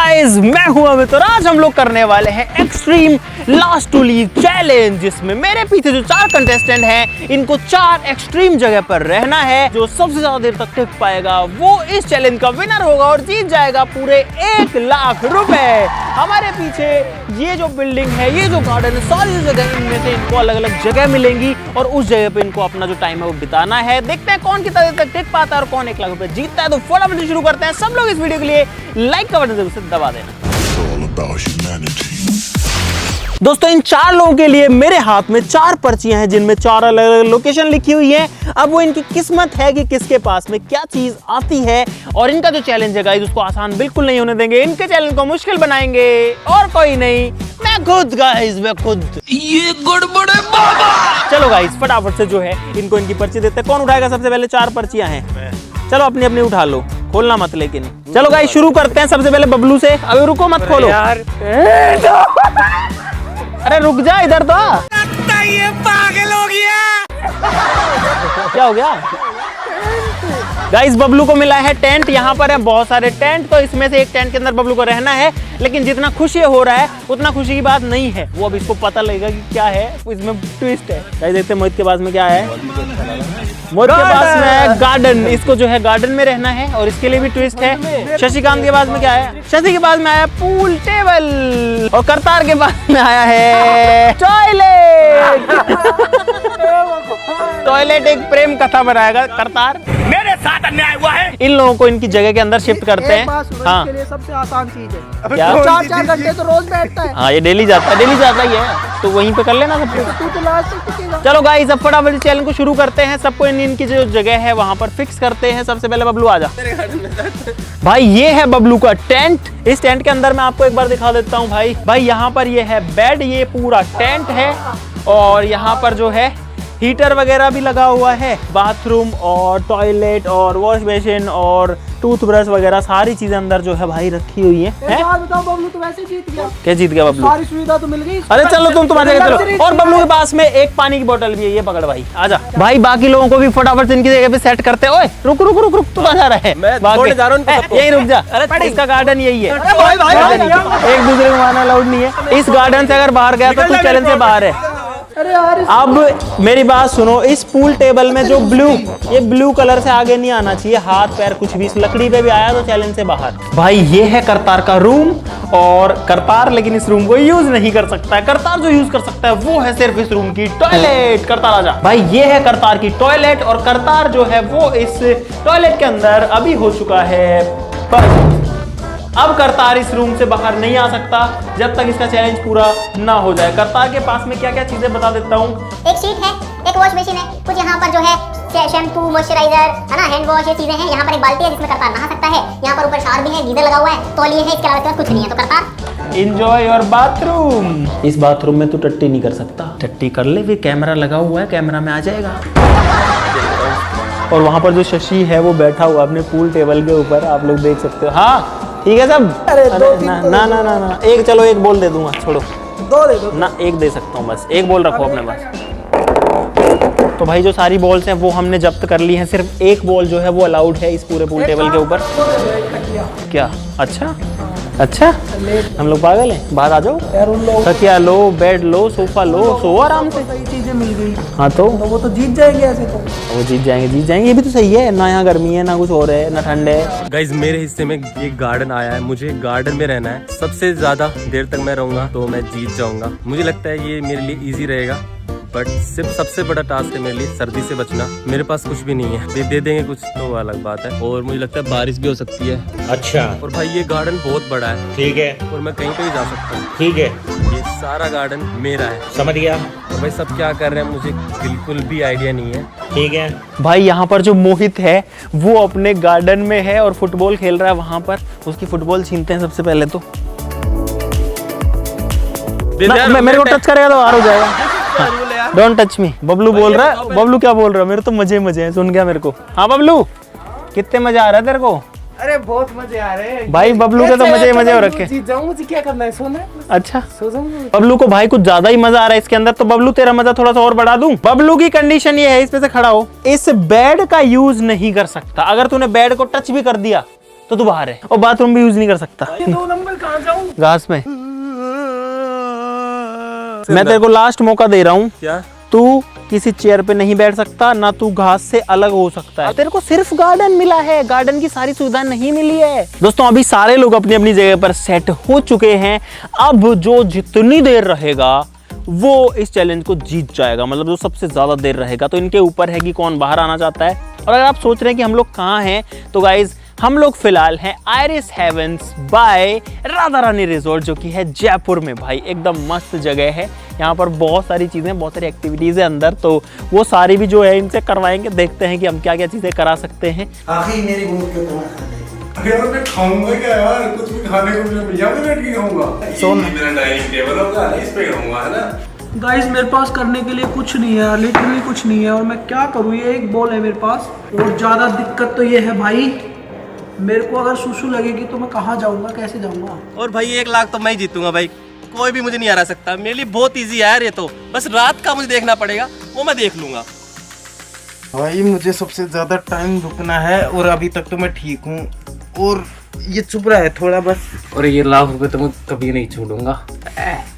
Guys, मैं हूं अमित और आज हम लोग करने वाले हैं extreme last to leave challenge, जिसमें मेरे पीछे जो 4 कंटेस्टेंट हैं इनको 4 एक्सट्रीम जगह पर रहना है। जो सबसे ज्यादा देर तक टिक पाएगा वो इस चैलेंज का विनर होगा और जीत जाएगा पूरे 1 लाख रुपए। हमारे पीछे ये जो बिल्डिंग है, ये जो गार्डन है, सारी जगह इनमें से इनको अलग अलग जगह मिलेंगी और उस जगह पे इनको अपना जो टाइम है वो बिताना है। देखते हैं कौन कितना देर तक टिक पाता है और कौन 1 लाख रुपए जीतता है। तो फटाफट शुरू करते हैं। सब लोग इस वीडियो के लिए लाइक का बटन जरूर दबा देना। दोस्तों, इन 4 लोगों के लिए मेरे हाथ में 4 पर्चियां हैं जिनमें 4 अलग अलग लोकेशन लिखी हुई है। अब वो इनकी किस्मत है कि किसके पास में क्या चीज आती है। और इनका जो चैलेंज है गाइस, उसको आसान बिल्कुल नहीं होने देंगे। इनके चैलेंज को मुश्किल बनाएंगे और कोई नहीं, मैं खुद गाइस, मैं खुद। ये गड़बड़ है बाबा। चलो गाइस, फटाफट से जो है इनको इनकी पर्ची देते हैं। कौन उठाएगा सबसे पहले? 4 पर्चियां हैं, चलो अपनी अपनी उठा लो, खोलना मत लेकिन। चलो गाइस शुरू करते हैं। सबसे पहले बबलू से। अभी रुको मत खोलो यार। अरे रुक जा, इधर तो ये पागल हो गया। क्या हो गया गाइस? बबलू को मिला है टेंट। यहाँ पर है बहुत सारे टेंट, तो इसमें से एक टेंट के अंदर बबलू को रहना है। लेकिन जितना खुशी हो रहा है उतना खुशी की बात नहीं है। वो अब इसको पता लगेगा कि क्या है, इसमें ट्विस्ट है। गाइस देखते हैं मोहित के पास में क्या है। मोहित के पास में है गार्डन। इसको जो है गार्डन में रहना है और इसके लिए भी ट्विस्ट है। शशिकांत के पास में क्या है? शशि के पास में आया पूल टेबल और करतार के पास में आया है टॉयलेट। टॉयलेट एक प्रेम कथा बनाएगा करतार। मेरे साथ अन्याय हुआ है। इन लोगों को इनकी जगह के अंदर शिफ्ट करते हैं। हाँ, के लिए सबसे आसान चीज है। क्या? 4-4 घंटे तो रोज बैठता है। हाँ, ये डेली जाता ही है, तो वहीं पे कर लेना सब कुछ। तू तो लास्ट तक टिकेगा। चलो गाइस, अब फटाफट चैलेंज को शुरू करते हैं। सबको इनकी जो जगह है वहां पर फिक्स करते हैं। सबसे पहले बबलू आजा। भाई ये है बबलू का टेंट। इस टेंट के अंदर मैं आपको एक बार दिखा देता हूँ। भाई यहाँ पर ये है बेड, ये पूरा टेंट है और यहाँ पर जो है हीटर वगैरह भी लगा हुआ है। बाथरूम और टॉयलेट और वॉश बेसिन और टूथब्रश वगैरह सारी चीजें अंदर जो है भाई रखी हुई है। बताओ बबलू तो वैसे जीत गया। क्या जीत गया बबलू? सारी सुविधा तो मिल गई। अरे चलो तुम्हारे जगह चलो। और बबलू के पास में एक पानी की बोतल भी है, ये पकड़ भाई, आजा। भाई बाकी लोगों को भी फटाफट इनकी जगह पे सेट करते हैं। ओए रुक रुक रुक रुक, तू कहां जा रहा है? मैं छोड़ने जा रहा हूं। यही रुक जा। अरे इसका गार्डन यही है। एक दूसरे को मारना अलाउड नहीं है। इस गार्डन से अगर बाहर गया तो तू चैलेंज से बाहर है। अरे यार, अब मेरी बात सुनो। इस पूल टेबल में जो ये ब्लू कलर से आगे नहीं आना चाहिए। हाथ पैर कुछ भी इस लकड़ी पे भी आया तो चैलेंज से बाहर। भाई ये है करतार का रूम और करतार लेकिन इस रूम को यूज नहीं कर सकता है। करतार जो यूज कर सकता है वो है सिर्फ इस रूम की टॉयलेट। करतार आजा। भाई ये है करतार की टॉयलेट और करतार जो है वो इस टॉयलेट के अंदर अभी हो चुका है। पर अब करतार इस रूम से बाहर नहीं आ सकता जब तक इसका चैलेंज पूरा ना हो जाए। करतार के पास में क्या क्या चीजें बता देता हूँ। एक शीट है, एक वॉश बेसिन है, कुछ यहाँ पर जो है शैम्पू, मॉइस्चराइजर है ना, हैंड वॉश, ये चीजें हैं। यहाँ पर एक बाल्टी है जिसमें करतार नहा सकता है। यहाँ पर ऊपर शावर भी है, गीजर लगा हुआ है, तौलिए है। इसके अलावा कुछ नहीं है। तो करतार एंजॉय योर बाथरूम। इस बाथरूम में तू टट्टी नहीं कर सकता। टट्टी कर ले, फिर कैमरा लगा हुआ है, कैमरा में आ जाएगा। और वहां पर जो शशि है वो बैठा हुआ अपने पूल टेबल के ऊपर, आप लोग देख सकते हो। हाँ ठीक है सब। अरे ना एक, चलो एक बॉल दे दूंगा, छोड़ो। 2 दे दो ना, एक दे सकता हूँ बस। एक बॉल रखो अपने पास। तो भाई जो सारी बॉल्स हैं वो हमने जब्त कर ली हैं। सिर्फ एक बॉल जो है वो अलाउड है इस पूरे पूल टेबल के ऊपर। क्या? अच्छा हम लोग पागल हैं। बाहर आ जाओ। तकिया लो, बेड लो, सोफा लो, सो आराम से। सही चीजें मिल गई। हाँ तो वो तो जीत जाएंगे ऐसे तो। वो जीत जाएंगे। ये भी तो सही है ना। यहाँ गर्मी है ना, कुछ और है ना, ठंड है। गाइज मेरे हिस्से में ये गार्डन आया है। मुझे गार्डन में रहना है। सबसे ज्यादा देर तक मैं रहूंगा तो मैं जीत जाऊंगा। मुझे लगता है ये मेरे लिए इजी रहेगा। बट सिर्फ सबसे बड़ा टास्क है मेरे लिए सर्दी से बचना। मेरे पास कुछ भी नहीं है। दे देंगे कुछ तो वो अलग बात है। और मुझे लगता है बारिश भी हो सकती है। अच्छा। और भाई ये गार्डन बहुत बड़ा है। ठीक है। और मैं कहीं पे भी जा सकता हूँ। ठीक है। ये सारा गार्डन मेरा है। समझ गया। और भाई सब क्या कर रहे हैं मुझे बिल्कुल भी आइडिया नहीं है। ठीक है भाई। यहाँ पर जो मोहित है वो अपने गार्डन में है और फुटबॉल खेल रहा है वहां पर। उसकी फुटबॉल छीनते हैं सबसे पहले तो। मेरे को टच करेगा तो बाहर हो जाएगा। Don't touch me. बबलू बोल रहा है। बबलू क्या बोल रहा है? मेरे तो मजे हैं। सुन गया मेरे को। हाँ बबलू, कितने मजा आ रहा है तेरे को? अरे बहुत मजे आ रहे हैं भाई। बबलू के तो मजे हो रखे। जीत जाऊं, मुझे क्या करना है? सोना है। अच्छा, सो जाऊं। बबलू को भाई कुछ ज्यादा ही मजा आ रहा है इसके अंदर। तो बबलू तेरा मजा थोड़ा सा और बढ़ा दूं। बबलू की कंडीशन ये है, इस पे से खड़ा हो। इस बेड का यूज नहीं कर सकता। अगर तूने बेड को टच भी कर दिया तो तू बाहर है। और बाथरूम भी यूज नहीं कर सकता। ये 2 नंबर घास में। मैं तेरे को लास्ट मौका दे रहा हूँ, क्या? तू किसी चेयर पे नहीं बैठ सकता, ना तू घास से अलग हो सकता है। तेरे को सिर्फ गार्डन मिला है, गार्डन की सारी सुविधा नहीं मिली है। दोस्तों अभी सारे लोग अपनी अपनी जगह पर सेट हो चुके हैं। अब जो जितनी देर रहेगा वो इस चैलेंज को जीत जाएगा, मतलब जो सबसे ज्यादा देर रहेगा। तो इनके ऊपर है कि कौन बाहर आना चाहता है। और अगर आप सोच रहे हैं कि हम लोग कहाँ हैं, तो गाइज हम लोग फिलहाल हैं iris heavens bye Radha Rani resort, जो कि है जयपुर में। भाई एकदम मस्त जगह है, यहाँ पर बहुत सारी चीज़ें, बहुत सारी एक्टिविटीज़ है अंदर, तो वो सारी भी जो है इनसे करवाएंगे। देखते हैं कि हम क्या क्या चीज़ें करा सकते हैं। आखिर मेरी भूख क्यों तुम्हें अरे यार मैं खाऊंगा क्या यार, कुछ भी खाने को मिले यहाँ पे बैठ के खाऊंगा। सोन मेरा डाइनिंग टेबल होगा, इस पे खाऊंगा, है ना। गाइस मेरे पास करने के लिए कुछ नहीं है, लिटरली कुछ नहीं है, और मैं क्या करूँ। ये एक बॉल है मेरे पास, और ज़्यादा दिक्कत तो ये है भाई, मेरे को अगर सुसु लगेगी तो मैं कहाँ जाऊँगा, कैसे जाऊँगा। और भाई 1 लाख तो मैं ही जीतूंगा भाई, कोई भी मुझे नहीं हरा सकता। मेरे लिए बहुत इजी है यार ये तो, बस रात का मुझे देखना पड़ेगा, वो मैं देख लूंगा। भाई मुझे सबसे ज्यादा टाइम रुकना है, और अभी तक तो मैं ठीक हूँ, और ये चुप रहा है थोड़ा बस। और ये लाख रुपए तो मैं कभी नहीं छोड़ूंगा।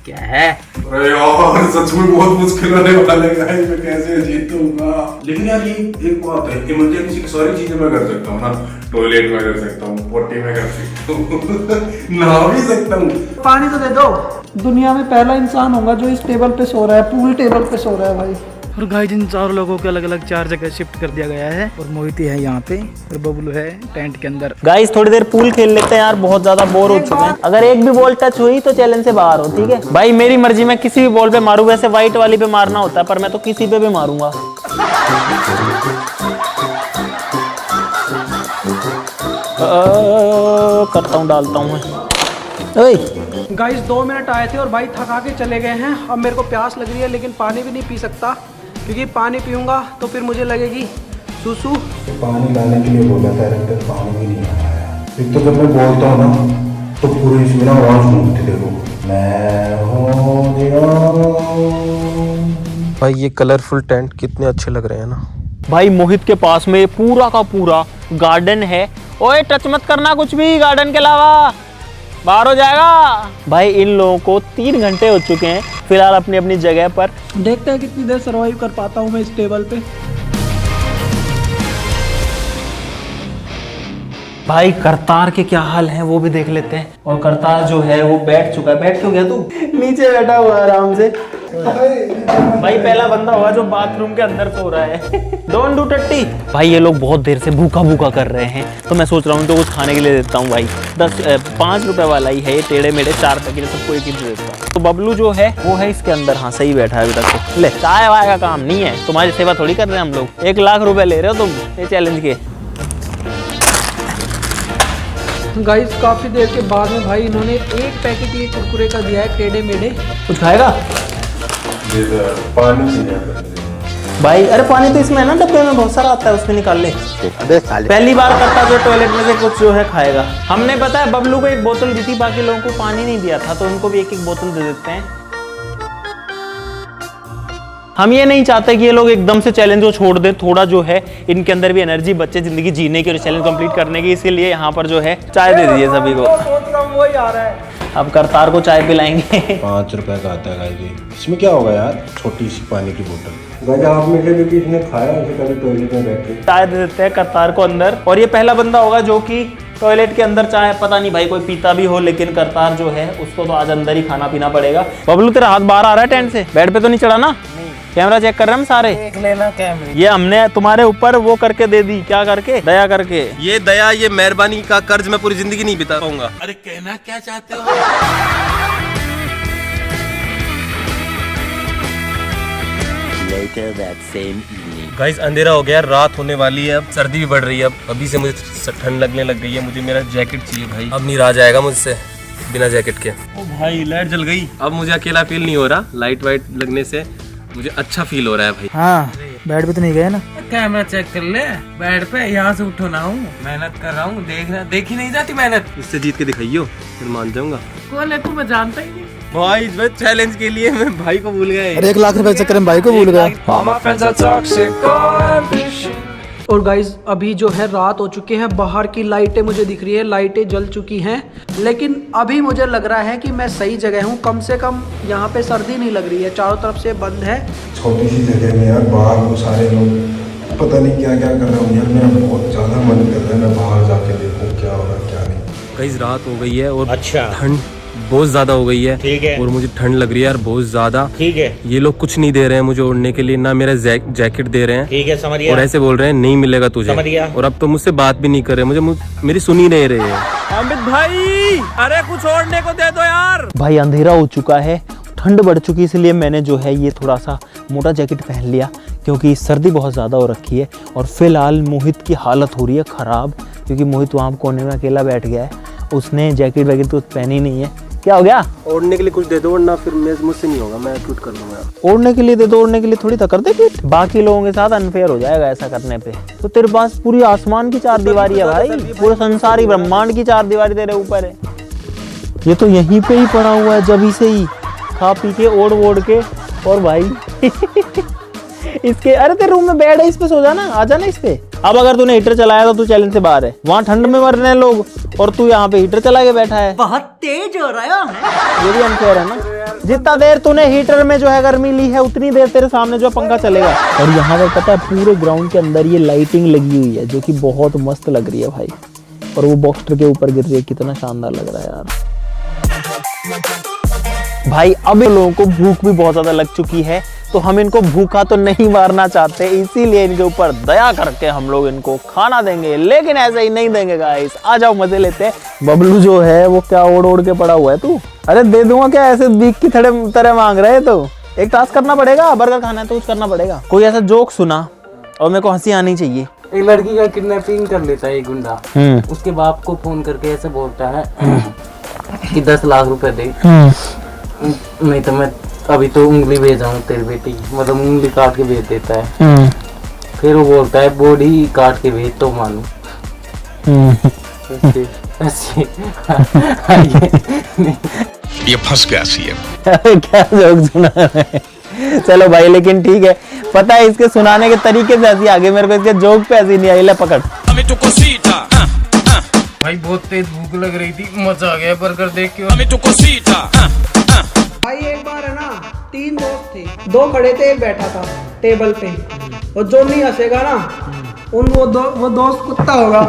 क्या है? अरे यार सच में बहुत मुश्किल होने वाला है गाइस, मैं कैसे जीतूंगा। लेकिन यार ये एक बात है, इमरजेंसी की सारी चीजें मैं कर सकता हूँ ना। टॉयलेट में कर सकता हूँ, पोटी में कर सकता हूँ, नहा भी सकता हूँ। पानी तो दे दो। दुनिया में पहला इंसान होगा जो इस टेबल पे सो रहा है, पूल टेबल पे सो रहा है भाई। और गाइस इन 4 लोगों को अलग अलग 4 जगह शिफ्ट कर दिया गया है, और मोहित है यहाँ पे, और बबलू है टेंट के अंदर। गाइस थोड़ी देर पूल खेल लेते हैं यार, बहुत ज्यादा बोर हो चुके हैं। अगर एक भी बॉल टच हुई तो चैलेंज से बाहर हो, ठीक है भाई। मेरी मर्जी, मैं किसी भी बॉल पे मारूं। वैसे व्हाइट वाली पे मारना होता है, पर मैं तो किसी पे भी मारूंगा। करता हूँ, डालता हूँ मैं। गाइस 2 मिनट आए थे और भाई थका के चले गए हैं। अब मेरे को प्यास लग रही है, लेकिन पानी भी नहीं पी सकता, क्योंकि पानी पीऊंगा तो फिर मुझे लगेगी सुसु। पानी लाने के लिए बोला था, रंग पानी भी नहीं आया। एक तो जब मैं बोलता हूँ ना तो पूरे इसमें ना आवाज घूमती, देखो मैं हो गया। भाई ये कलरफुल टेंट कितने अच्छे लग रहे हैं ना। भाई मोहित के पास में पूरा का पूरा गार्डन है। ओए टच मत करना कुछ भी गार्डन के अलावा, बाहर हो जाएगा। भाई इन लोगों को 3 घंटे हो चुके हैं फिलहाल अपनी अपनी जगह पर। देखते हैं कितनी देर सर्वाइव कर पाता हूँ मैं इस टेबल पे। भाई करतार के क्या हाल हैं वो भी देख लेते हैं। और करतार जो है वो बैठ चुका है। बैठ क्यों गया तू? नीचे बैठा हुआ आराम से। भाई पहला बंदा होगा जो बाथरूम के अंदर सो रहा है। डोंट डू टट्टी। भाई ये लोग बहुत देर से भूखा भूखा कर रहे हैं, तो मैं सोच रहा हूँ तो कुछ खाने के लिए देता हूँ। भाई 5 रुपए वाला ही है ये, टेढ़े मेढ़े 4 पैकेट सबको एक ही देता हूँ। तो बबलू जो है वो है इसके अंदर। हाँ सही बैठा है अभी तक तो। ले चाय वाय का काम नहीं है, तुम्हारी सेवा थोड़ी कर रहे हैं हम लोग। 1 लाख रुपए ले रहे हो तुम ये चैलेंज के। गाइस काफी देर के बाद में भाई इन्होंने 1 पैकेट ये कुरकुरे का दिया है, टेढ़े मेढ़े। कुछ खाएगा पानी चाहिए भाई? अरे पानी तो इसमें है ना, डब्बे में बहुत सारा आता है, उसमें निकाल ले। अबे साले पहली बार करता जो टॉयलेट में से कुछ जो है खाएगा। हमने पता है बबलू को 1 बोतल दी थी, बाकी लोगों को पानी नहीं दिया था, तो उनको भी 1-1 बोतल दे देते हैं। हम ये नहीं चाहते कि ये लोग एकदम से चैलेंज को छोड़ दे, थोड़ा जो है इनके अंदर भी एनर्जी बचे जिंदगी जीने की और चैलेंज कंप्लीट करने की। इसीलिए यहाँ पर जो है चाय दे दीजिए सभी को। वही आ रहा है। अब करतार को चाय पिलाएंगे। 5 रुपए का आता है गाइस जी। इसमें क्या होगा यार, छोटी सी पानी की बोतल। गाइस आप में से क्योंकि इसने खाया है, कभी टॉयलेट में बैठ के चाय दे देते हैं करतार को अंदर। और ये पहला बंदा होगा जो कि टॉयलेट के अंदर चाय, पता नहीं भाई कोई पीता भी हो, लेकिन करतार जो है उसको तो आज अंदर ही खाना पीना पड़ेगा। बबलू तेरा हाथ बाहर आ रहा है टेंट से, बेड पे तो नहीं चढ़ा ना? कैमरा चेक कर रहे हैं हम सारे। देख लेना कैमरे। ये हमने तुम्हारे ऊपर वो करके दे दी, क्या करके? दया करके। ये दया, ये मेहरबानी का कर्ज मैं पूरी जिंदगी नहीं बिता पाऊंगा। अरे कहना क्या चाहते हो? गाइस अंधेरा हो गया, रात होने वाली है, अब सर्दी भी बढ़ रही है। अब अभी से मुझे ठंड लगने लग गई है। मुझे मेरा जैकेट चाहिए भाई, अब नहीं रहा जाएगा मुझसे बिना जैकेट के। ओ भाई लाइट जल गई, अब मुझे अकेला फील नहीं हो रहा। लाइट वाइट लगने से मुझे अच्छा फील हो रहा है भाई। हाँ बेड पे तो नहीं गए ना? कैमरा चेक कर ले, बेड पे यहाँ से उठो ना हूँ, मेहनत कर रहा हूँ, देखी नहीं जाती मेहनत। इससे जीत के दिखाइयो, फिर मान जाऊंगा। कौन है तू? मैं जानता ही नहीं। भाई मैं चैलेंज के लिए मैं भाई को भूल गए। अरे 1 लाख रुपए चक्कर में भाई को भूल गया। और गाइज अभी जो है रात हो चुकी है, बाहर की लाइटें मुझे दिख रही है, लाइटें जल चुकी हैं, लेकिन अभी मुझे लग रहा है कि मैं सही जगह हूँ। कम से कम यहाँ पे सर्दी नहीं लग रही है, चारों तरफ से बंद है। छोटी सी जगह में यार, बाहर वो सारे लोग पता नहीं क्या क्या कर रहे होंगे यार। मेरा बहुत ज़्यादा मन कर रहा है मैं बाहर जाके देखूँ क्या हो रहा है क्या नहीं। कई रात हो गई है और अच्छा ठंड बहुत ज्यादा हो गई है। ठीक है। और मुझे ठंड लग रही है यार बहुत ज्यादा। ठीक है। ये लोग कुछ नहीं दे रहे हैं मुझे ओढ़ने के लिए, ना मेरा जैकेट दे रहे हैं। ठीक है, समझ गया। और ऐसे बोल रहे हैं नहीं मिलेगा तुझे। समझ गया। और अब तो मुझसे बात भी नहीं कर रहे, मेरी सुन ही नहीं रहे हैं। अमित भाई, अरे कुछ ओढ़ने को दे दो यार। भाई अंधेरा हो चुका है, ठंड बढ़ चुकी, इसलिए मैंने जो है ये थोड़ा सा मोटा जैकेट पहन लिया, क्योंकि सर्दी बहुत ज़्यादा हो रखी है। और फिलहाल मोहित की हालत हो रही है ख़राब, क्योंकि मोहित वहाँ कोने में अकेला बैठ गया है, उसने जैकेट वैकेट तो पहनी नहीं है। क्या हो गया? ओढ़ने के लिए कुछ दे दो, वरना फिर मुझसे नहीं होगा, मैं ट्वीट कर लूंगा। ओढ़ने के लिए दे दो, ओढ़ने के लिए थोड़ी तो कर दे ट्वीट, बाकी लोगों के साथ अनफेयर हो जाएगा ऐसा करने पे। तो तेरे पास पूरी आसमान की चार दीवारी है भाई, पूरे संसारी ब्रह्मांड की चार दीवारी तेरे ऊपर है। ये तो यहीं पे ही पड़ा हुआ है जब से ही, खा पी के ओढ़ ओढ़ के। और भाई इसके, अरे तेरे रूम में बेड है, इस पे सो जाना, आ जाना इस पे। अब अगर तूने हीटर चलाया तो तू चैलेंज से बाहर है, वहाँ ठंड में मर रहे हैं लोग और तू यहाँ पे हीटर चला के बैठा है। बहुत तेज हो रहा है, ये भी अनफेयर है ना। जितना देर तूने हीटर में जो है गर्मी ली है, उतनी देर तेरे सामने जो पंखा चलेगा। और यहाँ पर पता है पूरे ग्राउंड के अंदर ये लाइटिंग लगी हुई है, जो कि बहुत मस्त लग रही है भाई। और वो बॉक्सर के ऊपर गिर रही है, कितना शानदार लग रहा है यार भाई। अब इन लोगों को भूख भी बहुत ज्यादा लग चुकी है, तो हम इनको भूखा तो नहीं मारना चाहते, इसीलिए इनके ऊपर दया करके हम लोग इनको खाना देंगे, लेकिन ऐसे ही नहीं देंगे गाइस। आ जाओ मजे लेते हैं। बबलू जो है वो क्या ओढ़ ओढ़ के पड़ा हुआ है तू? अरे दे दूंगा क्या, ऐसे बीक की तरह मांग रहे है? तो एक टास्क करना पड़ेगा, बर्गर खाना है तो कुछ करना पड़ेगा। कोई ऐसा जोक सुना और मेरे को हंसी आनी चाहिए। एक लड़की का किडनैपिंग कर लेता है एक गुंडा, उसके बाप को फोन करके ऐसे बोलता है कि 10 लाख रुपए दे, नहीं तो मैं अभी तो उंगली भेजाऊं तेरी बेटी, मतलब उंगली काट के भेज देता है। फिर वो बोलता है बॉडी काट के भेज तो मानू। ये फंस गया सीएम। क्या जोक सुना है? चलो भाई, लेकिन ठीक है, पता है इसके सुनाने के तरीके से हंसी आ गई मेरे को, इसके जोक पे हंसी नहीं आई। ले पकड़। भाई बहुत तेज भूख लग रही थी, मजा आ गया बर्गर देख के। भाई एक बार है ना, 3 दोस्त थे, 2 खड़े थे, एक बैठा था टेबल पे, और जो नहीं हंसेगा ना वो दोस्त कुत्ता होगा।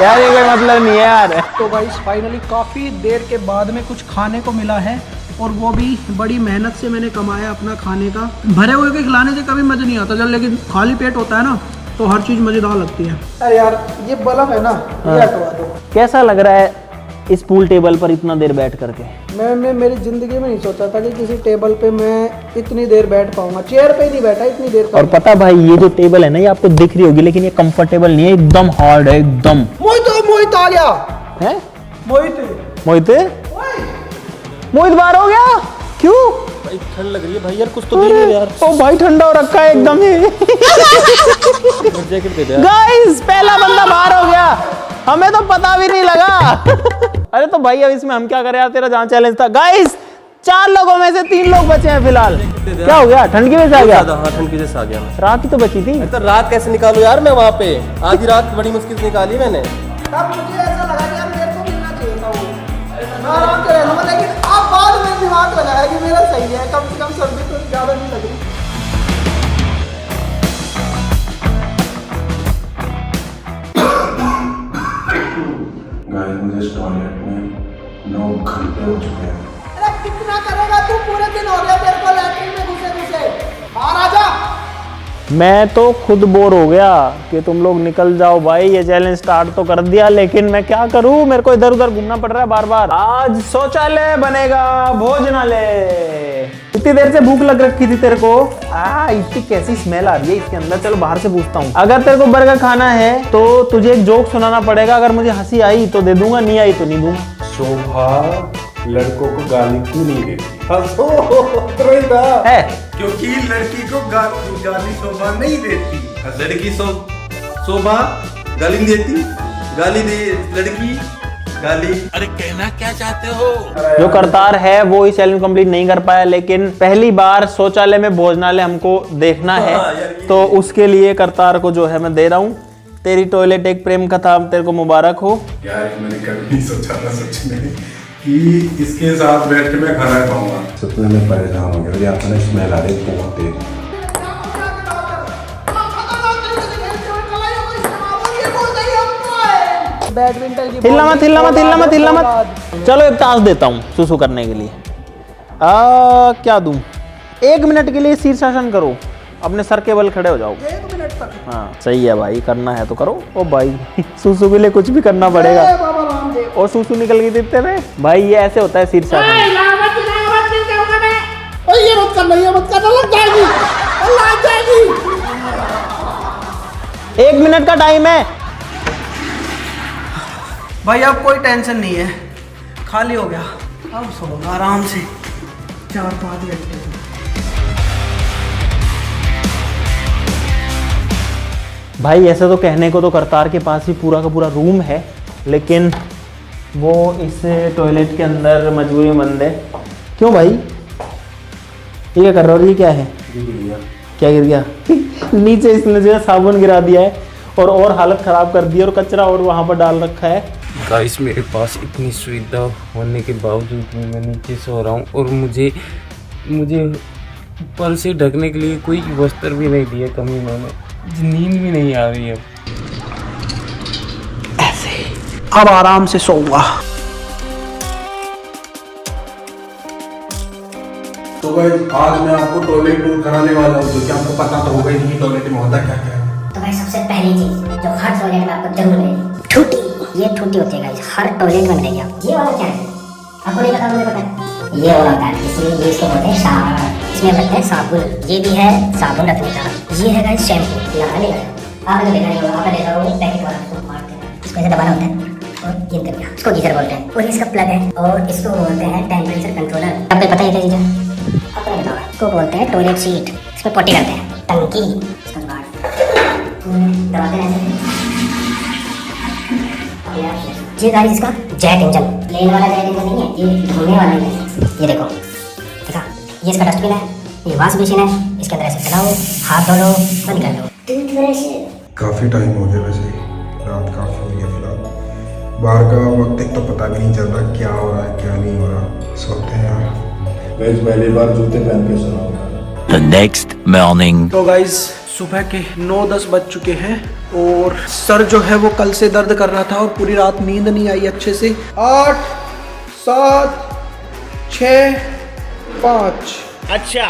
यार ये कोई मतलब नहीं है यार। तो गाइस फाइनली काफ़ी देर के बाद में कुछ खाने को मिला है, और वो भी बड़ी मेहनत से मैंने कमाया अपना खाने का। भरे हुए के खिलाने से कभी मज़ा नहीं आता, जब लेकिन खाली पेट होता है ना तो हर चीज़ मज़ेदार लगती है। अरे यार ये बल्ब है ना, ये हटवा दो। कैसा लग रहा है इस पूल टेबल पर इतना देर बैठ करके? मैं मेरी ज़िंदगी में नहीं सोचा था कि किसी टेबल पे मैं इतनी देर बैठ पाऊंगा। चेयर पे ही नहीं बैठा इतनी देर। और पता भाई, ये जो टेबल है ना, ये आपको दिख रही होगी, लेकिन ये कंफर्टेबल नहीं है, एकदम हार्ड है एकदम। मोहित आ गया है। मोहित मोहित बाहर हो गया क्यों? भाई ठंड लग रही है भाई यार, कुछ तो दे दे यार। ओ भाई ठंडा हो रखा है एकदम ही। जैकेट दे दे यार। गाइस पहला बंदा बाहर हो गया, हमें तो पता भी नहीं लगा। अरे तो भाई अब इसमें हम क्या करें यार, तेरा जहाँ चैलेंज था। गाइस 4 लोगों में से 3 लोग बचे हैं फिलहाल। क्या हो गया? ठंड की वजह से आ गया? हाँ ठंड की वजह से आ गया। रात ही तो बची थी। तो रात कैसे निकालू यार मैं वहाँ पे? आधी रात बड़ी मुश्किल से निकाली मैंने। तब मुझे ऐसा लगा कि यार मेरे को मिलना चाहिए था वो, मैं आराम से रहना, लेकिन अब बाद में दिमाग लगाया कि मेरा सही है, कम से कम सर्दी तो ज़्यादा नहीं लग रही। गाइस मुझे इस टॉयलेट में 9 घंटे हो चुके हैं। अरे कितना करेगा तू? पूरे दिन हो गया तेरे को लैट्रिन में घुसे, बाहर आ जा। मैं तो खुद बोर हो गया कि तुम लोग निकल जाओ भाई। ये चैलेंज स्टार्ट तो कर दिया, लेकिन मैं क्या करूं, मेरे को इधर उधर घूमना पड़ रहा है बार बार। आज शौचालय बनेगा भोजनालय। इतनी देर से भूख लग रखी थी तेरे को। इतनी कैसी स्मेल आ रही है इसके अंदर। चलो बाहर से पूछता हूँ। अगर तेरे को बर्गर खाना है तो तुझे एक जोक सुनाना पड़ेगा। अगर मुझे हंसी आई तो दे दूंगा, नहीं आई तो नहीं दूंगा। शोभा लड़कों को गाली क्यों नहीं देती? है क्योंकि लड़की को गाली शोभा नहीं देती। लड़की शोभा गाली नहीं देती, गाली दे लड़की गाली। जो करतार है वो इस चैलेंज कंप्लीट नहीं कर पाया, लेकिन पहली बार शौचालय में भोजनालय हमको देखना है, तो उसके लिए करतार को जो है मैं दे रहा हूँ। तेरी टॉयलेट एक प्रेम कथा तेरे को मुबारक हो। यार मैंने कभी नहीं सोचा था सच में कि इसके साथ बैठ के मैं खाना खाऊंगा। सच में मैं परेशान हो गया, यहाँ पर स्मेल आ रही है बहुत तेज। बैडमिंटन की हिलना मत, हिलना मत, हिलना मत, हिलना मत। चलो एक टास्क देता हूँ सुसु करने के लिए। क्या दूं? 1 मिनट के लिए शीर्षासन करो, अपने सर के बल खड़े हो जाओ। 1 मिनट तक? हाँ सही है भाई, करना है तो करो। ओ भाई सुसु के लिए कुछ भी करना पड़ेगा। और सुसु निकल गई देते में भाई, ये ऐसे होता है शीर्षासन। ये मत करना, ये मत करना, लग जाएगी, लग जाएगी। 1 मिनट का टाइम है भाई, अब कोई टेंशन नहीं है, खाली हो गया। अब सोऊंगा आराम से 4-5 घंटे। भाई ऐसे तो कहने को तो करतार के पास ही पूरा का पूरा रूम है, लेकिन वो इस टॉयलेट के अंदर मजबूरी में बंद है। क्यों भाई, ये क्या कर रहा हो? ये क्या है? क्या गिर गया? नीचे इसने जो है साबुन गिरा दिया है और हालत खराब कर दी है, और कचरा और वहाँ पर डाल रखा है। गाइस मेरे पास इतनी सुविधा होने के बावजूद भी मैं नीचे सो रहा हूँ, और मुझे ऊपर से ढकने के लिए कोई वस्त्र भी नहीं दिया कमीनों ने। नींद भी नहीं आ रही है। ऐसे अब आराम से सोऊंगा। तो भाई आज मैं आपको टॉयलेट टूर कराने वाला हूँ, क्योंकि आपको पता तो होगा ही नहीं टॉयलेट में होता क्या क्या है। तो भाई सबसे पहली चीज जो हर टॉयलेट में आपको जरूर मिलेगी, ठूठी। ये ठूठी होती है गाइस, हर टॉयलेट में मिलेगी आपको। ये वाला क्या है? आपको नहीं पता, मुझे पता है। ये वाला होता है, इसलिए ये इसको बोलते हैं शावर। इसमें रखते हैं साबुन, ये भी है साबुन रखने का। ये है गाइस शैम्पू। लगाने का आपने देखा नहीं होगा, आपने देखा होगा पैकेट वाला इसको मारते हैं, इसको ऐसे दबाना होता है और ये कर दिया, इसको गीजर बोलते हैं। और इसका प्लग है, और इसको बोलते हैं टेम्परेचर कंट्रोलर। आपको पता है क्या चीज़ है? आपको नहीं पता। इसको बोलते हैं टॉयलेट सीट, इसमें पोटी करते हैं। टंकी, इसका दबाते हैं। ये गाइस इसका जेट इंजन, प्लेन वाला जेट इंजन नहीं है, ये घूमने वाला है। ये देखो, देखा? ये इसका डस्टबिन है, ये वॉश मशीन है, इसके अंदर ऐसे चलाओ, हाथ धो लो, बंद कर लो। काफी टाइम हो गया, वैसे रात काफी हो गया फिलहाल। बाहर का वक्त एक तो पता भी नहीं चल रहा क्या हो रहा है क्या नहीं हो रहा। सोते हैं यार। वैसे पहली बार जूते पहन के सोना होगा। The next morning. तो गाइज सुबह के 9-10 बज चुके हैं, और सर जो है वो कल से दर्द कर रहा था, और पूरी रात नींद नहीं आई अच्छे से। 8, 7, 6, 5। अच्छा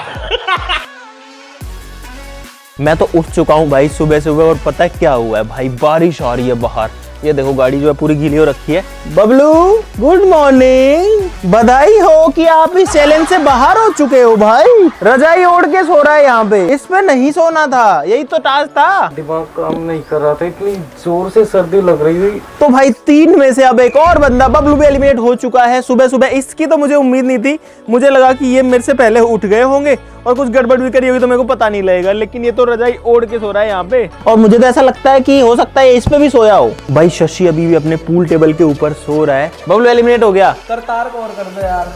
मैं तो उठ चुका हूँ भाई सुबह सुबह, और पता है क्या हुआ है भाई? बारिश आ रही है बाहर। ये देखो गाड़ी जो है पूरी गीली हो रखी है। बबलू गुड मॉर्निंग, बधाई हो कि आप इस चैलेंज से बाहर हो चुके हो भाई। रजाई ओढ़ के सो रहा है यहाँ पे, इस पे नहीं सोना था, यही तो टास्क था। दिमाग काम नहीं कर रहा था, इतनी जोर से सर्दी लग रही थी। तो भाई 3 में से अब एक और बंदा बबलू भी एलिमिनेट हो चुका है सुबह सुबह। इसकी तो मुझे उम्मीद नहीं थी, मुझे लगा कि ये मेरे से पहले उठ गए होंगे और कुछ गड़बड़ भी करी होगी तो मेरे को पता नहीं लगेगा, लेकिन ये तो रजाई ओढ़ के सो रहा है यहाँ पे। और मुझे तो ऐसा लगता है कि हो सकता है इस पे भी सोया हो। भाई शशि अभी भी अपने पूल टेबल के ऊपर सो रहा है। बबलू एलिमिनेट हो गया। करतार को और कर दो यार।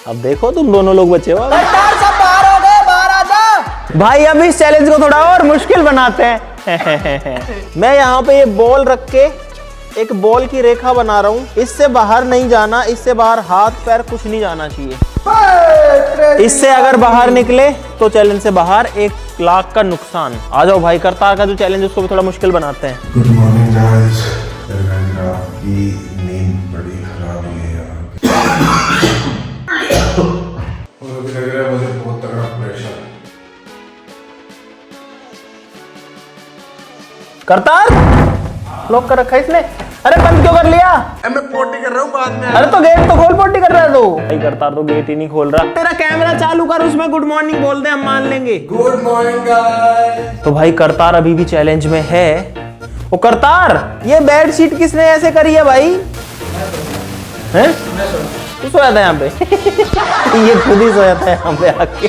अब देखो तुम दोनों लोग बचे हो। करतार सब बाहर हो गए, बाहर आ जा। भाई अब इस चैलेंज को थोड़ा और मुश्किल बनाते हैं। मैं यहाँ पे ये बॉल रख के एक बॉल की रेखा बना रहा हूँ, इससे बाहर नहीं जाना, इससे बाहर हाथ पैर कुछ नहीं जाना चाहिए। इससे अगर बाहर निकले तो चैलेंज से बाहर 1 लाख का नुकसान। आ जाओ भाई, करतार का जो चैलेंज उसको भी थोड़ा मुश्किल बनाते हैं। Good morning guys. आपकी नींद बड़ी खराब हुई है यार। और अभी लग रहा है मुझे बहुत तगड़ा प्रेशर है। करतार लॉक कर रखा है इसने। अरे बंद क्यों कर लिया? मैं पोटी कर रहा हूँ बाद में। अरे तो गेट तो खोल, पोटी कर रहा है तो। भाई करतार तो गेट ही नहीं खोल रहा। तेरा कैमरा चालू कर, उसमें गुड मॉर्निंग बोल दे, हम मान लेंगे। Good morning guys. तो भाई करतार अभी भी चैलेंज में है। ओ करतार, ये बेड शीट किसने ऐसे करी है भाई? हैं? तू सोया था यहाँ पे? ये खुद ही सोया था यहाँ पे आके।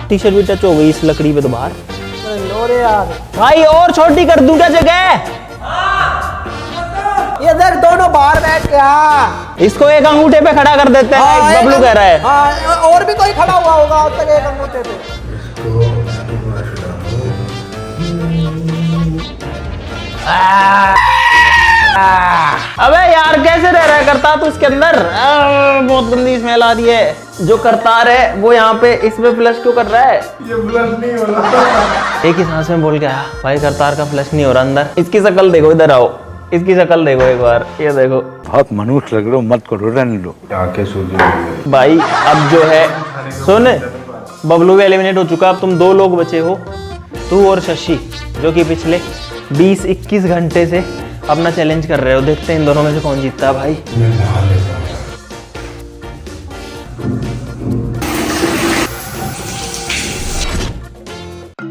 टी शर्ट भी टच हो गई इस लकड़ी पे तो बाहर। लो रे यार भाई और छोटी कर दूं क्या जगह? ये देख दोनों बाहर बैठ के। इसको एक अंगूठे पे खड़ा कर देते हैं, बबलू कह रहा है। हाँ, और भी कोई खड़ा हुआ होगा अब तक एक अंगूठे पे। अबे यार कैसे रह रहा है करतार तू इसके अंदर? बहुत गंदी स्मेल आ रही है। जो करतार है वो यहाँ पे इसमें फ्लश क्यों कर रहा है? ये फ्लश नहीं हो रहा। एक ही सांस में बोल के आया भाई करतार का फ्लश नहीं हो रहा अंदर। इसकी शक्ल देखो, इधर आओ, इसकी शक्ल देखो एक बार, ये देखो। बहुत मनुष्य लग रहे हो, मत करो, रहने दो। आंखें सूजी भाई अब जो है सुन, बबलू भी एलिमिनेट हो चुका। अब तुम दो लोग बचे हो, तू और शशि, जो कि पिछले 20-21 घंटे से अपना चैलेंज कर रहे हो। देखते हैं इन दोनों में से कौन जीतता है भाई।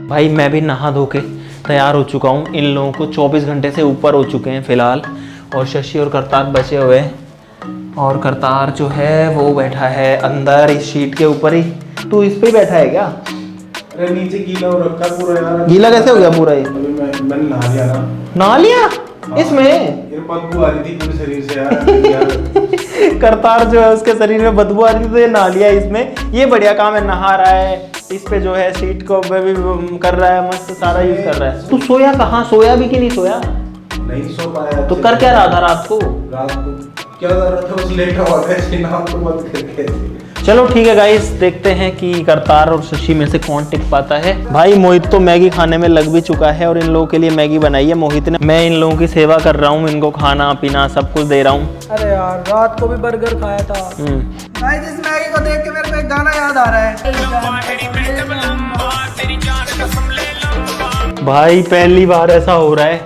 भाई मैं भी नहा धो के तैयार हो चुका हूँ। इन लोगों को 24 घंटे से ऊपर हो चुके हैं फिलहाल, और शशि और करतार बचे हुए हैं। और करतार जो है वो बैठा है अंदर इस शीट के ऊपर ही। तू इस पे ही बैठा है क्या? अरे नीचे गीला हो रखा पूरा यार। गीला कैसे हो गया पूरा ये? मैंने नहा लिया ना। नहा लिया इसमें? ये बदबू आ रही थी पूरे शरीर से यार। करतार जो है उसके शरीर में बदबू आ रही थी तो ये नहा लिया इसमें। ये बढ़िया काम है, नहा रहा है, इस पे जो है सीट को भी कर रहा है, मस्त सारा यूज कर रहा है। तू सोया कहाँ? सोया भी कि नहीं सोया? नहीं सो पाया। तो कर क्या रहा था रात को? रात को क्या कर रहा था? बस लेटा हुआ था, ऐसे नाम तो मत करके। चलो ठीक है गाइस, देखते हैं कि करतार और शशि में से कौन टिक पाता है। भाई मोहित तो मैगी खाने में लग भी चुका है और इन लोगों के लिए मैगी बनाई है मोहित ने। मैं इन लोगों की सेवा कर रहा हूँ, इनको खाना पीना सब कुछ दे रहा हूँ। अरे यार रात को भी बर्गर खाया था। भाई जिस मैगी को देख के मेरे को एक गाना याद आ रहा है। भाई पहली बार ऐसा हो रहा है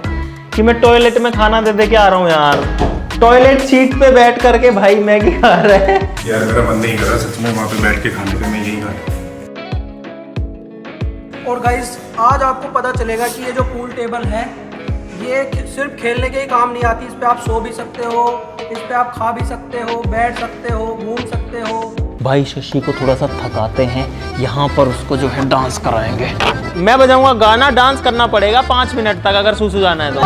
कि मैं टॉयलेट में खाना दे दे के आ रहा हूँ यार। टॉयलेट सीट पे बैठ करके भाई मैगी खा रहा है यार। मेरा मन नहीं कर रहा सच में वहाँ पे बैठ के खाने का, मैं यही खा। और गाइस आज आपको पता चलेगा कि ये जो पूल टेबल है ये सिर्फ खेलने के ही काम नहीं आती। इस पे आप सो भी सकते हो, इस पे आप खा भी सकते हो, बैठ सकते हो, घूम सकते हो। भाई शशि को थोड़ा सा थकाते हैं, यहाँ पर उसको जो है डांस कराएंगे। मैं बजाऊंगा गाना, डांस करना पड़ेगा 5 मिनट तक अगर सुसु जाना है तो।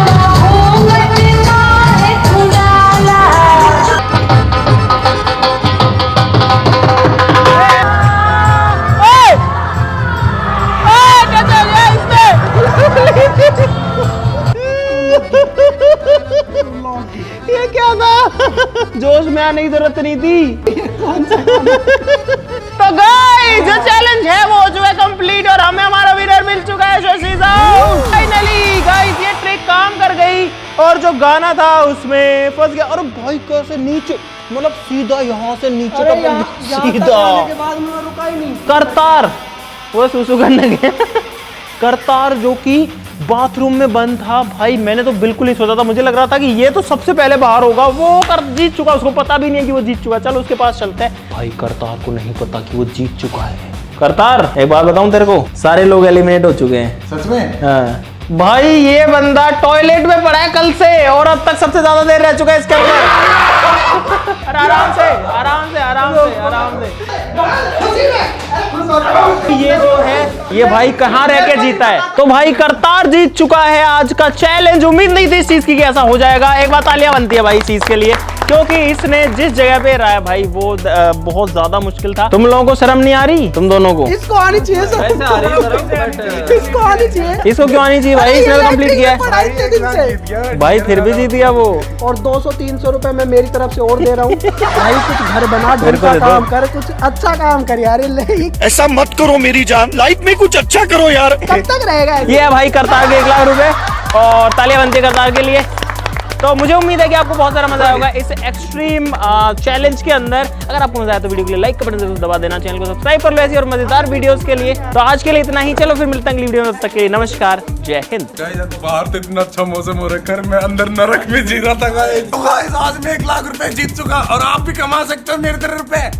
ये क्या था? जोश में आने की जरूरत नहीं थी। तो गाइस जो चैलेंज है वो हो चुका है कंप्लीट और हमें हमारा विनर मिल चुका है शशि साहब। फाइनली गाइस ये ट्रिक काम कर गई और जो गाना था उसमें फंस गया। और भाई कैसे नीचे, मतलब सीधा यहाँ से नीचे का सीधा के बाद मैं रुका ही नहीं। करतार वो सुसु करने गया। करतार जो कि बाथरूम में बंद था। भाई मैंने तो बिल्कुल ही सोचा था, मुझे लग रहा था कि ये तो सबसे पहले बाहर होगा। वो कर जीत चुका, उसको पता भी नहीं है कि वो जीत चुका। चलो उसके पास चलते हैं। भाई करतार को नहीं पता कि वो जीत चुका है। करतार एक बात बताऊं तेरे को, सारे लोग एलिमिनेट हो चुके हैं। सच में? हाँ भाई ये बंदा टॉयलेट में पड़ा है कल से और अब तक सबसे ज्यादा देर रह चुका है इसके अंदर। अरे आराम से आराम से आराम से आराम से। ये जो है ये भाई कहाँ रह के जीता है? तो भाई करतार जीत चुका है आज का चैलेंज। उम्मीद नहीं थी इस चीज की कि ऐसा हो जाएगा। एक बात तालियां बनती है भाई इस चीज के लिए, क्योंकि इसने जिस जगह पे रहा है भाई वो बहुत ज्यादा मुश्किल था। तुम लोगों को शर्म नहीं आ रही? तुम दोनों को इसको आनी चाहिए सर। इसको आनी चाहिए। इसको क्यों आनी चाहिए भाई? इसने कंप्लीट किया है भाई, फिर भी जीत गया वो। और 200-300 रुपए मैं मेरी तरफ से और दे रहा हूँ। भाई कुछ घर बना, ढंग का काम कर, कुछ अच्छा काम कर यार। ऐसा मत करो मेरी जान, लाइफ में कुछ अच्छा करो यार। कब तक रहेगा ये है भाई करतार के 1 लाख रुपए और तालियां बनती है करतार के लिए। तो मुझे उम्मीद है कि आपको बहुत सारा मजा आएगा इस एक्सट्रीम चैलेंज के अंदर। अगर आपको मजा आया तो वीडियो के लिए लाइक का बटन जरूर दबा देना, चैनल को सब्सक्राइब कर लो ऐसी और मजेदार वीडियोस के लिए। तो आज के लिए इतना ही, चलो फिर मिलते हैं अगली वीडियो में। तब तक के लिए नमस्कार, जय हिंद। बाहर तो इतना अच्छा मौसम हो रखा है, मैं अंदर नरक में जी रहा था गाइस। आज मैं 1 लाख रुपए जीत चुका और आप भी कमा सकते हो मेरे तरह रुपए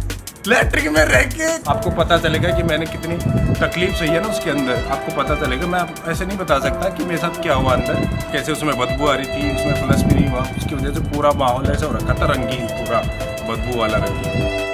लैट्रिन में रह के। आपको पता चलेगा कि मैंने कितनी तकलीफ सही है ना उसके अंदर, आपको पता चलेगा। मैं ऐसे नहीं बता सकता कि मेरे साथ क्या हुआ अंदर, कैसे उसमें बदबू आ रही थी, उसमें फ्लश भी नहीं हुआ, उसकी वजह से पूरा माहौल ऐसा हो रखा था रंगीन, पूरा बदबू वाला रंगीन।